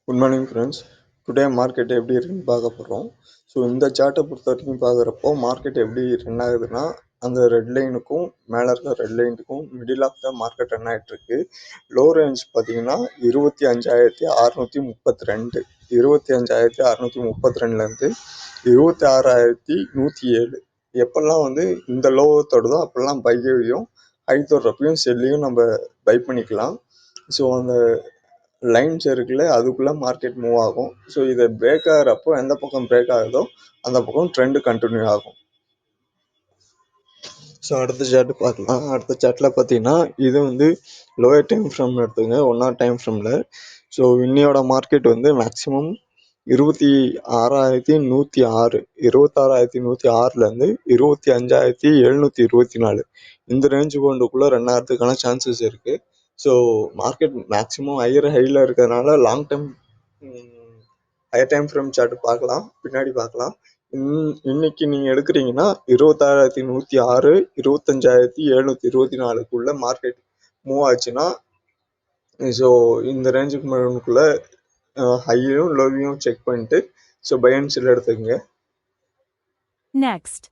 Good morning friends. Today market எப்படி இருக்குன்னு பார்க்க போகிறோம். ஸோ இந்த சார்ட்டை பொறுத்த வரைக்கும் பார்க்குறப்போ மார்க்கெட் எப்படி ரன் ஆகுதுன்னா, அந்த ரெட் லைனுக்கும் மேலே இருக்க ரெட் லைனுக்கும் middle of the market run ஆகிட்டுருக்கு. லோ ரேஞ்ச் பார்த்தீங்கன்னா 25,632, 25,632லேருந்து 26,107. எப்பெல்லாம் இந்த லோவை தொடுதோ அப்போல்லாம் பையையும் ஹை தொடுறப்பையும் செல்லையும் நம்ம பை பண்ணிக்கலாம். ஸோ அந்த லைன்ஸ் இருக்குல்ல, அதுக்குள்ளே மார்க்கெட் மூவ் ஆகும். ஸோ இதை பிரேக் ஆகிறப்போ எந்த பக்கம் பிரேக் ஆகுதோ அந்த பக்கம் ட்ரெண்டு கண்டினியூ ஆகும். ஸோ அடுத்த சார்ட் பார்க்கலாம். அடுத்த சார்ட்டில் பார்த்தீங்கன்னா இது லோயர் டைம் ஃப்ரேம் எடுத்துங்க, 1 hour டைம் ஃப்ரேமில். ஸோ இன்னையோட மார்க்கெட் மேக்ஸிமம் 26,106, 26,106லேருந்து 25,724 இந்த ரேஞ்சு கொண்டுக்குள்ளே ரன் ஆகிறதுக்கான சான்சஸ் இருக்குது. ஸோ மார்க்கெட் மேக்ஸிமம் ஹையில் இருக்கிறதுனால long time higher time frame chart பார்க்கலாம், பின்னாடி பார்க்கலாம். இன்னைக்கு நீங்கள் எடுக்கிறீங்கன்னா 26,106, 25,724 மார்க்கெட் மூவ் ஆச்சுன்னா, ஸோ இந்த ரேஞ்சுக்கு மேலுக்குள்ள ஹையும் லோவையும் செக் பண்ணிட்டு ஸோ பை அண்ட் செல் எடுத்துக்கங்க. Next.